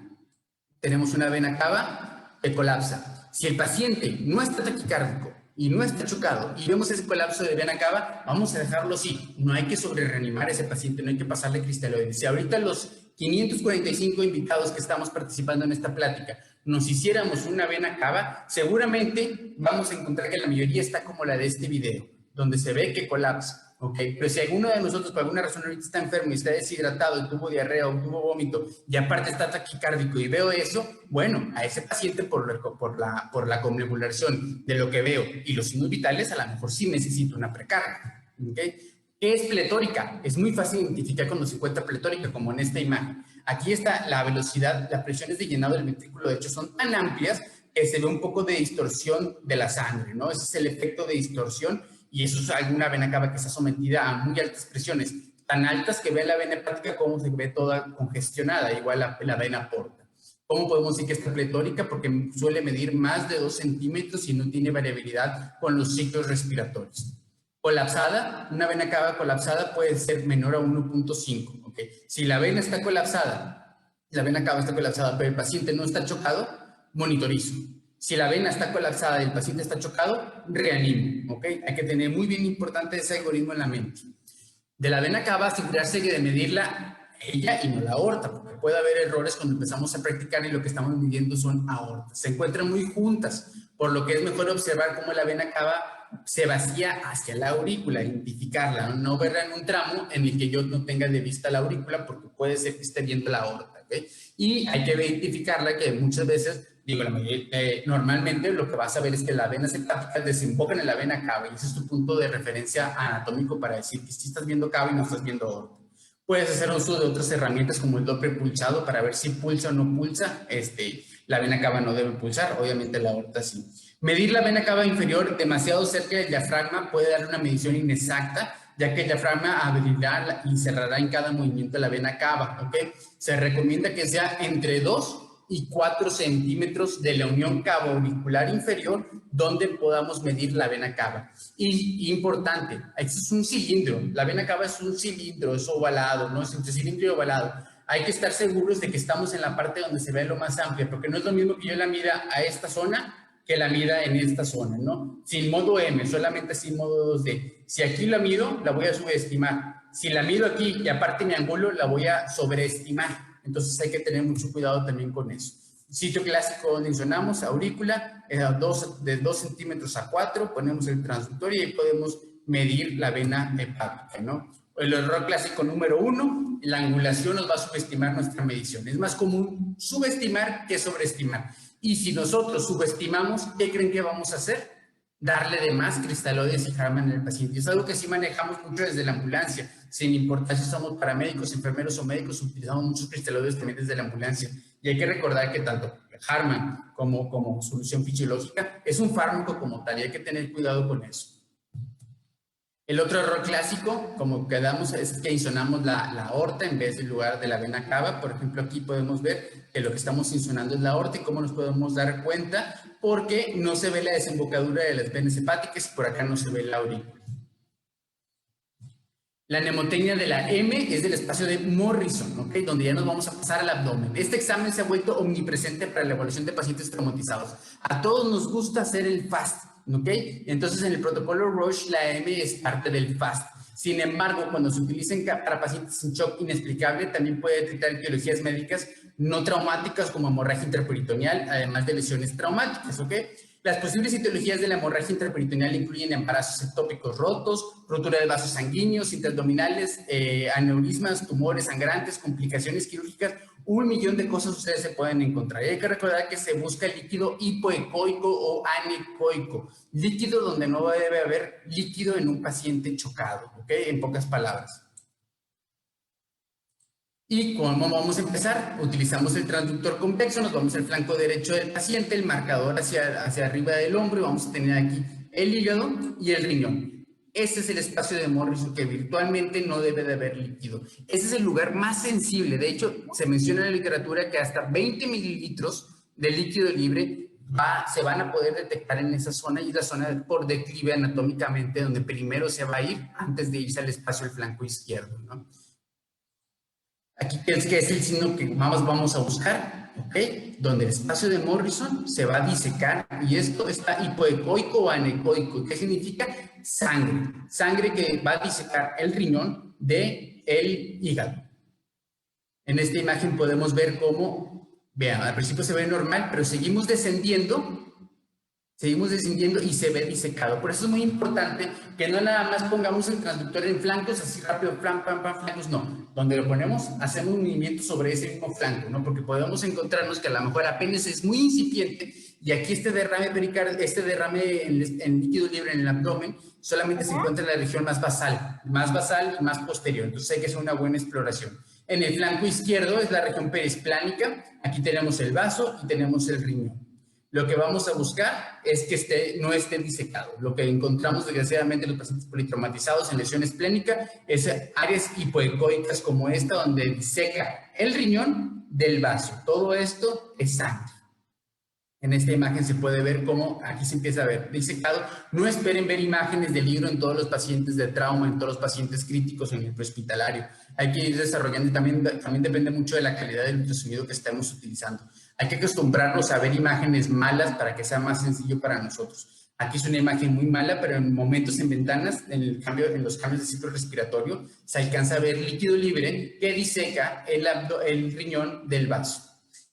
Tenemos una vena cava que colapsa. Si el paciente no está taquicárdico y no está chocado y vemos ese colapso de vena cava, vamos a dejarlo así. No hay que sobrereanimar a ese paciente, no hay que pasarle cristaloides. Si ahorita los 545 invitados que estamos participando en esta plática nos hiciéramos una vena cava, seguramente vamos a encontrar que la mayoría está como la de este video, donde se ve que colapsa. Okay. Pero si alguno de nosotros por alguna razón ahorita está enfermo y está deshidratado y tuvo diarrea o tuvo vómito y aparte está taquicárdico y veo eso, bueno, a ese paciente por la convulsión de lo que veo y los signos vitales, a lo mejor sí necesita una precarga. Okay. ¿Qué es pletórica? Es muy fácil identificar cuando se encuentra pletórica, como en esta imagen. Aquí está la velocidad, las presiones de llenado del ventrículo de hecho son tan amplias que se ve un poco de distorsión de la sangre, ¿no? Ese es el efecto de distorsión. Y eso es alguna vena cava que está sometida a muy altas presiones, tan altas que ve la vena hepática como se ve toda congestionada, igual la vena porta. ¿Cómo podemos decir que está pletórica? Porque suele medir más de 2 centímetros y no tiene variabilidad con los ciclos respiratorios. Colapsada, una vena cava colapsada puede ser menor a 1.5. ¿Okay? Si la vena está colapsada, la vena cava está colapsada, pero el paciente no está chocado, monitorizo. Si la vena está colapsada y el paciente está chocado, reanimo, ¿ok? Hay que tener muy bien importante ese algoritmo en la mente. De la vena cava, asegurarse de medirla ella y no la aorta, porque puede haber errores cuando empezamos a practicar y lo que estamos midiendo son aortas. Se encuentran muy juntas, por lo que es mejor observar cómo la vena cava se vacía hacia la aurícula, identificarla, no verla en un tramo en el que yo no tenga de vista la aurícula, porque puede ser que esté viendo la aorta, ¿ok? Y hay que identificarla, que muchas veces, digo, normalmente lo que vas a ver es que las venas hepáticas desembocan en la vena cava y ese es tu punto de referencia anatómico para decir que si estás viendo cava y no estás viendo aorta. Puedes hacer uso de otras herramientas como el Doppler pulsado para ver si pulsa o no pulsa. La vena cava no debe pulsar, obviamente la aorta sí. Medir la vena cava inferior demasiado cerca del diafragma puede dar una medición inexacta, ya que el diafragma abrirá y cerrará en cada movimiento de la vena cava, ¿ok? Se recomienda que sea entre 2 y 4 centímetros de la unión cavo-auricular inferior donde podamos medir la vena cava. Y importante, este es un cilindro, la vena cava es un cilindro, es ovalado, ¿no? Es entre cilindro y ovalado. Hay que estar seguros de que estamos en la parte donde se ve lo más amplia, porque no es lo mismo que yo la mida a esta zona que la mida en esta zona, ¿no? Sin modo M, solamente sin modo 2D. Si aquí la mido, la voy a subestimar. Si la mido aquí y aparte mi ángulo, la voy a sobreestimar. Entonces hay que tener mucho cuidado también con eso. Sitio clásico donde insonamos, aurícula, de 2 centímetros a 4, ponemos el transductor y ahí podemos medir la vena hepática, ¿no? El error clásico número 1, la angulación nos va a subestimar nuestra medición. Es más común subestimar que sobreestimar. Y si nosotros subestimamos, ¿qué creen que vamos a hacer? Darle de más cristaloides y Harman en el paciente. Es algo que sí manejamos mucho desde la ambulancia, sin importar si somos paramédicos, enfermeros o médicos, utilizamos muchos cristaloides también desde la ambulancia. Y hay que recordar que tanto Harman como solución fisiológica es un fármaco como tal y hay que tener cuidado con eso. El otro error clásico, como quedamos, es que insonamos la aorta en vez del lugar de la vena cava. Por ejemplo, aquí podemos ver que lo que estamos insonando es la aorta y cómo nos podemos dar cuenta porque no se ve la desembocadura de las venas hepáticas y por acá no se ve la aurícula. La mnemotecnia de la M es del espacio de Morrison, ¿ok? Donde ya nos vamos a pasar al abdomen. Este examen se ha vuelto omnipresente para la evaluación de pacientes traumatizados. A todos nos gusta hacer el FAST, ¿ok? Entonces, en el protocolo Roche, la M es parte del FAST. Sin embargo, cuando se utilicen para pacientes en shock inexplicable, también puede detectar etiologías médicas no traumáticas como hemorragia intraperitoneal, además de lesiones traumáticas, ¿ok? Las posibles etiologías de la hemorragia intraperitoneal incluyen embarazos ectópicos rotos, rotura de vasos sanguíneos, intraabdominales, aneurismas, tumores sangrantes, complicaciones quirúrgicas. 1.000.000 de cosas ustedes se pueden encontrar. Y hay que recordar que se busca el líquido hipoecoico o anecoico, líquido donde no debe haber líquido en un paciente chocado, ¿ok? En pocas palabras. ¿Y cómo vamos a empezar? Utilizamos el transductor convexo, nos vamos al flanco derecho del paciente, el marcador hacia arriba del hombro y vamos a tener aquí el hígado y el riñón. Este es el espacio de Morrison que virtualmente no debe de haber líquido. Ese es el lugar más sensible. De hecho, se menciona en la literatura que hasta 20 mililitros de líquido libre se van a poder detectar en esa zona y la zona por declive anatómicamente donde primero se va a ir antes de irse al espacio del flanco izquierdo, ¿no? Aquí que es el signo que vamos a buscar, ¿ok? Donde el espacio de Morrison se va a disecar y esto está hipoecoico o anecoico. ¿Qué significa? Sangre. Sangre que va a disecar el riñón del hígado. En esta imagen podemos ver cómo, vean, al principio se ve normal, pero seguimos descendiendo y se ve disecado. Por eso es muy importante que no nada más pongamos el transductor en flancos, así rápido, flancos, no. Donde lo ponemos, hacemos un movimiento sobre ese mismo flanco, ¿no? Porque podemos encontrarnos que a lo mejor apenas es muy incipiente y aquí este derrame pericardial, este derrame en líquido libre en el abdomen, solamente se encuentra en la región más basal y más posterior. Entonces hay que hacer una buena exploración. En el flanco izquierdo es la región perisplánica. Aquí tenemos el vaso y tenemos el riñón. Lo que vamos a buscar es que no esté disecado. Lo que encontramos desgraciadamente en los pacientes politraumatizados en lesión esplénica es áreas hipoecoicas como esta donde diseca el riñón del vaso. Todo esto es sangre. En esta imagen se puede ver cómo aquí se empieza a ver disecado. No esperen ver imágenes del libro en todos los pacientes de trauma, en todos los pacientes críticos en el prehospitalario. Hay que ir desarrollando, también depende mucho de la calidad del ultrasonido que estemos utilizando. Hay que acostumbrarnos a ver imágenes malas para que sea más sencillo para nosotros. Aquí es una imagen muy mala, pero en momentos en ventanas, en los cambios de ciclo respiratorio, se alcanza a ver líquido libre que diseca el riñón del vaso.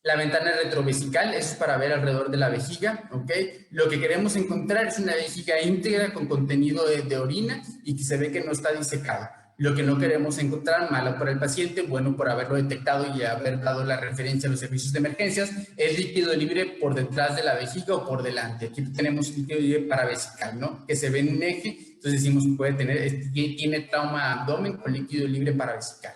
La ventana retrovesical, eso es para ver alrededor de la vejiga, ¿ok? Lo que queremos encontrar es una vejiga íntegra con contenido de orina y que se ve que no está disecado. Lo que no queremos encontrar, malo para el paciente, bueno por haberlo detectado y haber dado la referencia a los servicios de emergencias, es líquido libre por detrás de la vejiga o por delante. Aquí tenemos líquido libre paravesical, ¿no? Que se ve en un eje, entonces decimos que tiene trauma abdomen con líquido libre paravesical.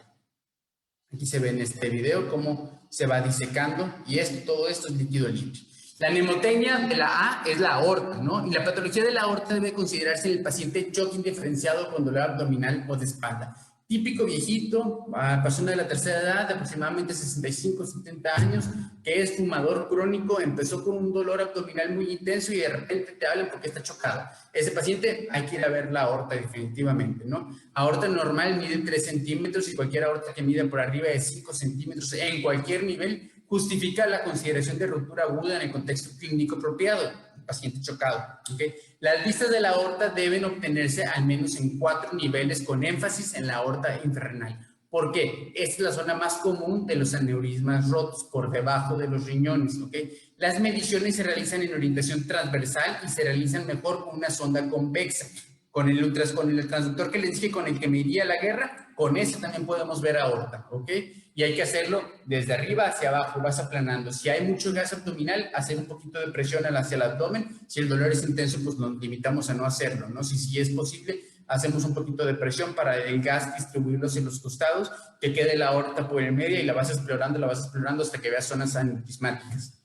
Aquí se ve en este video cómo se va disecando y todo esto es líquido libre. La mnemotecnia de la A es la aorta, ¿no? Y la patología de la aorta debe considerarse en el paciente shock indiferenciado con dolor abdominal o de espalda. Típico viejito, persona de la tercera edad, de aproximadamente 65, 70 años, que es fumador crónico, empezó con un dolor abdominal muy intenso y de repente te hablan porque está chocado. Ese paciente hay que ir a ver la aorta definitivamente, ¿no? Aorta normal mide 3 centímetros y cualquier aorta que mida por arriba de 5 centímetros en cualquier nivel justifica la consideración de ruptura aguda en el contexto clínico apropiado, paciente chocado. ¿Okay? Las vistas de la aorta deben obtenerse al menos en 4 niveles con énfasis en la aorta infrarrenal. ¿Por qué? Esta es la zona más común de los aneurismas rotos, por debajo de los riñones. ¿Okay? Las mediciones se realizan en orientación transversal y se realizan mejor con una sonda convexa. Con el transductor que les dije, con el que me iría a la guerra, con ese también podemos ver aorta, ¿ok? Y hay que hacerlo desde arriba hacia abajo, vas aplanando. Si hay mucho gas abdominal, hacer un poquito de presión hacia el abdomen. Si el dolor es intenso, pues nos limitamos a no hacerlo, ¿no? Si es posible, hacemos un poquito de presión para el gas distribuirlo hacia los costados, que quede la aorta por el medio y la vas explorando hasta que veas zonas aneurismáticas.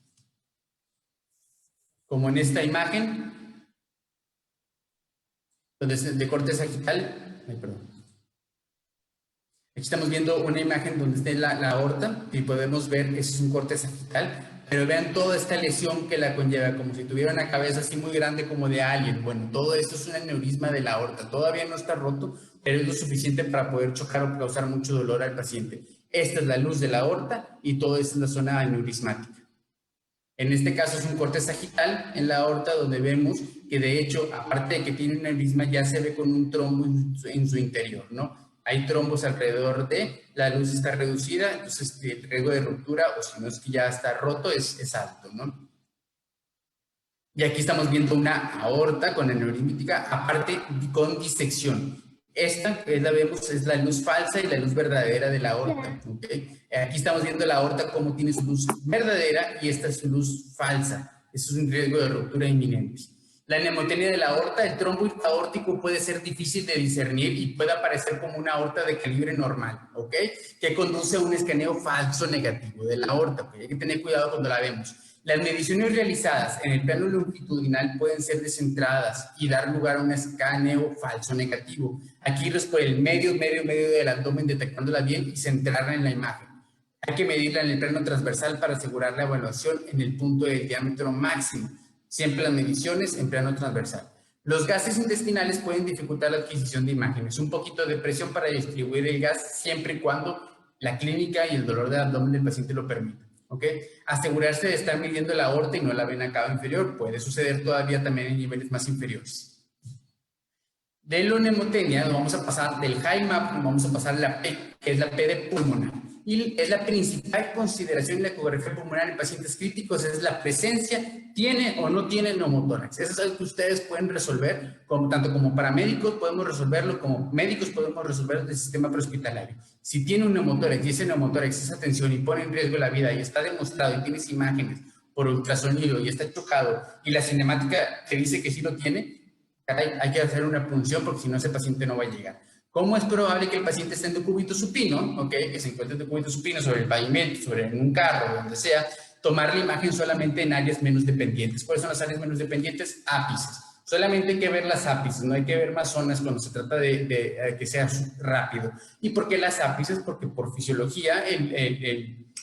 Como en esta imagen, de corte sagital, perdón. Aquí estamos viendo una imagen donde está la aorta y podemos ver que es un corte sagital, pero vean toda esta lesión que la conlleva, como si tuviera una cabeza así muy grande como de alien. Bueno, todo esto es un aneurisma de la aorta, todavía no está roto pero es lo suficiente para poder chocar o causar mucho dolor al paciente. Esta es la luz de la aorta y todo esto es la zona aneurismática. En este caso es un corte sagital en la aorta donde vemos que de hecho, aparte de que tiene un aneurisma, ya se ve con un trombo en su interior, ¿no? Hay trombos alrededor de, la luz está reducida, entonces el riesgo de ruptura, o si no es que ya está roto, es alto, ¿no? Y aquí estamos viendo una aorta con aneurísmica, aparte con disección. Esta, que la vemos, es la luz falsa y la luz verdadera de la aorta. ¿Okay? Aquí estamos viendo la aorta como tiene su luz verdadera y esta es su luz falsa. Eso es un riesgo de ruptura inminente. La nemotenia de la aorta, el trombo aórtico puede ser difícil de discernir y puede aparecer como una aorta de calibre normal, ¿ok? Que conduce a un escaneo falso negativo de la aorta, ¿ok? Hay que tener cuidado cuando la vemos. Las mediciones realizadas en el plano longitudinal pueden ser descentradas y dar lugar a un escaneo falso negativo. Aquí irlos por el medio del abdomen detectándola bien y centrarla en la imagen. Hay que medirla en el plano transversal para asegurar la evaluación en el punto del diámetro máximo. Siempre las mediciones en plano transversal. Los gases intestinales pueden dificultar la adquisición de imágenes. Un poquito de presión para distribuir el gas siempre y cuando la clínica y el dolor del abdomen del paciente lo permitan. ¿Okay? Asegurarse de estar midiendo la aorta y no la vena cava inferior. Puede suceder todavía también en niveles más inferiores. De la nemotenia, vamos a pasar del HiMAP, vamos a pasar a la P, que es la P de pulmonar. Y es la principal consideración en la ecografía pulmonar en pacientes críticos, es la presencia, tiene o no tiene neumotórax. Eso es algo que ustedes pueden resolver, tanto como paramédicos podemos resolverlo, como médicos podemos resolverlo del sistema prehospitalario. Si tiene un neumotórax y ese neumotórax es atención y pone en riesgo la vida y está demostrado y tienes imágenes por ultrasonido y está chocado y la cinemática te dice que sí lo tiene, hay que hacer una punción porque si no ese paciente no va a llegar. ¿Cómo es probable que el paciente esté en decúbito supino? ¿Okay? Que se encuentre en decúbito supino sobre el pavimento, sobre un carro, donde sea, tomar la imagen solamente en áreas menos dependientes. ¿Cuáles son las áreas menos dependientes? Ápices. Solamente hay que ver las ápices, no hay que ver más zonas cuando se trata de que sea rápido. ¿Y por qué las ápices? Porque por fisiología,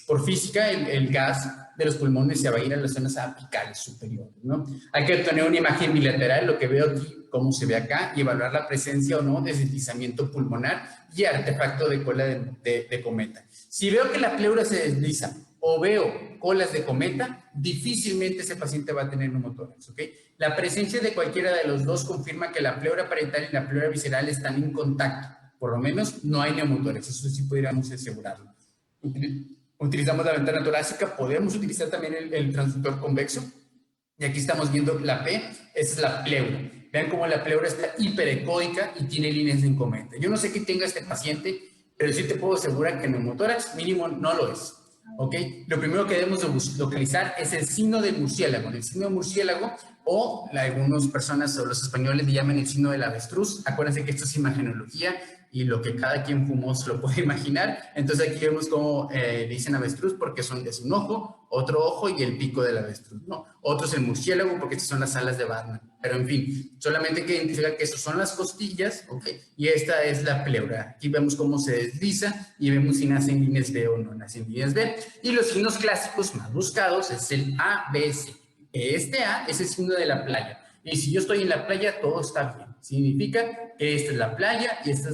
por física, el gas de los pulmones se va a ir a las zonas apicales superiores, ¿no? Hay que tener una imagen bilateral, lo que veo aquí, cómo se ve acá, y evaluar la presencia o no de deslizamiento pulmonar y artefacto de cola de cometa. Si veo que la pleura se desliza o veo colas de cometa, difícilmente ese paciente va a tener neumotórax, ¿ok? La presencia de cualquiera de los dos confirma que la pleura parietal y la pleura visceral están en contacto. Por lo menos no hay neumotórax, eso sí pudiéramos asegurarlo. Utilizamos la ventana torácica, podemos utilizar también el transductor convexo. Y aquí estamos viendo la P, esta es la pleura. Vean cómo la pleura está hiperecóica y tiene líneas en cometa. Yo no sé qué tenga este paciente, pero sí te puedo asegurar que neumotórax mínimo no lo es. ¿Ok? Lo primero que debemos de localizar es el signo del murciélago. El signo del murciélago, o algunas personas o los españoles le llaman el signo del avestruz. Acuérdense que esto es imagenología y lo que cada quien fumó se lo puede imaginar. Entonces aquí vemos cómo le dicen avestruz porque es un ojo, otro ojo y el pico del avestruz, ¿no? Otro es el murciélago porque estas son las alas de Batman. Pero en fin, solamente hay que identificar que estas son las costillas, ¿ok? Y esta es la pleura. Aquí vemos cómo se desliza y vemos si nacen líneas B o no nacen líneas B. Y los signos clásicos más buscados es el A, B, C. Este A es el signo de la playa. Y si yo estoy en la playa, todo está bien. Significa que esta es la playa y esta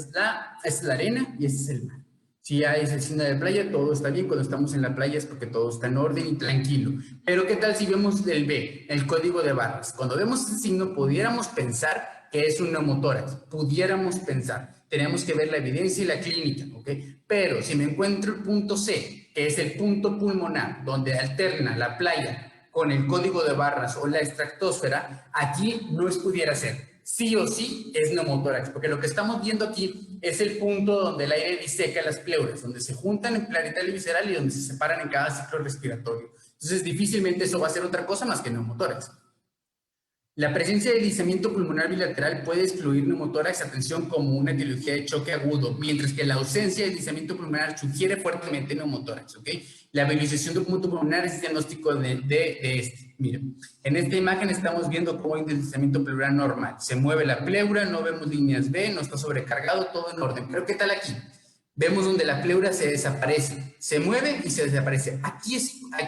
es la arena y este es el mar. Si hay ese signo de playa, todo está bien. Cuando estamos en la playa es porque todo está en orden y tranquilo. Pero ¿qué tal si vemos el B, el código de barras? Cuando vemos ese signo, pudiéramos pensar que es un neumotórax. Pudiéramos pensar. Tenemos que ver la evidencia y la clínica, ¿ok? Pero si me encuentro el punto C, que es el punto pulmonar, donde alterna la playa con el código de barras o la estratosfera, aquí no pudiera ser. Sí o sí es neumotórax, porque lo que estamos viendo aquí es el punto donde el aire diseca las pleuras, donde se juntan en parietal y visceral y donde se separan en cada ciclo respiratorio. Entonces, difícilmente eso va a ser otra cosa más que neumotórax. La presencia de deslizamiento pulmonar bilateral puede excluir neumotórax, atención, como una etiología de choque agudo, mientras que la ausencia de deslizamiento pulmonar sugiere fuertemente neumotórax, ¿ok? La visualización del punto pulmonar es diagnóstico de este. Miren, en esta imagen estamos viendo cómo hay un deslizamiento pleural normal. Se mueve la pleura, no vemos líneas B, no está sobrecargado, todo en orden. Pero ¿qué tal aquí? Vemos donde la pleura se desaparece, se mueve y se desaparece. Aquí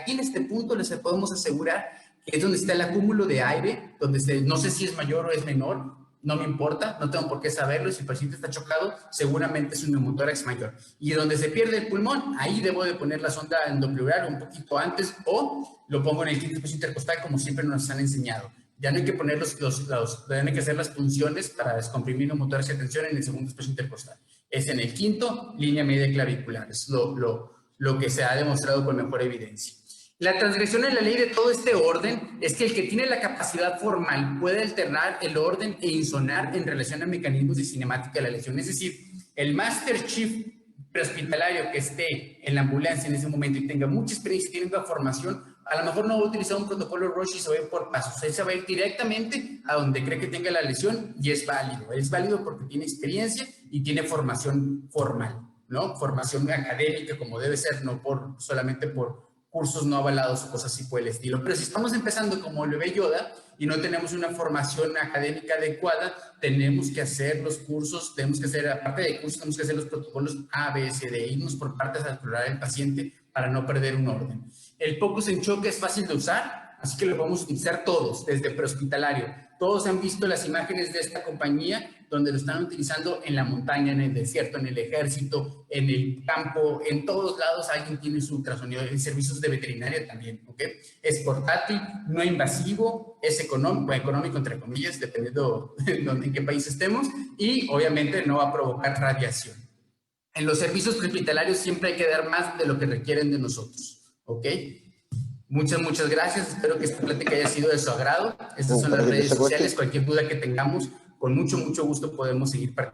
en este punto les podemos asegurar que es donde está el acúmulo de aire, donde no sé si es mayor o es menor, no me importa, no tengo por qué saberlo. Si el paciente está chocado, seguramente es un neumotórax mayor. Y donde se pierde el pulmón, ahí debo de poner la sonda endopleural un poquito antes, o lo pongo en el quinto espacio intercostal, como siempre nos han enseñado. Ya no hay que poner ya no hay que hacer las punciones para descomprimir neumotórax y tensión en el segundo espacio intercostal. Es en el quinto, línea media clavicular. Es lo que se ha demostrado con mejor evidencia. La transgresión en la ley de todo este orden es que el que tiene la capacidad formal puede alternar el orden e insonar en relación a mecanismos de cinemática de la lesión. Es decir, el Master Chief prehospitalario que esté en la ambulancia en ese momento y tenga mucha experiencia y tiene una formación, a lo mejor no va a utilizar un protocolo Roche y se va a ir por pasos. Él se va a ir directamente a donde cree que tenga la lesión y es válido. Es válido porque tiene experiencia y tiene formación formal, ¿no? Formación académica como debe ser, no solamente por cursos no avalados o cosas así por el estilo. Pero si estamos empezando como el bebé Yoda y no tenemos una formación académica adecuada, tenemos que hacer los cursos, tenemos que hacer, aparte de cursos, tenemos que hacer los protocolos A, B, C, D, irnos por partes a explorar el paciente para no perder un orden. El POCUS en choque es fácil de usar, así que lo podemos utilizar todos, desde prehospitalario. Todos han visto las imágenes de esta compañía donde lo están utilizando en la montaña, en el desierto, en el ejército, en el campo, en todos lados alguien tiene su ultrasonido, en servicios de veterinaria también, ¿ok? Es portátil, no invasivo, es económico entre comillas, dependiendo en qué país estemos, y obviamente no va a provocar radiación. En los servicios prehospitalarios siempre hay que dar más de lo que requieren de nosotros, ¿ok? Muchas gracias. Espero que esta plática haya sido de su agrado. Estas son las redes sociales. Cualquier duda que tengamos, con mucho gusto podemos seguir participando.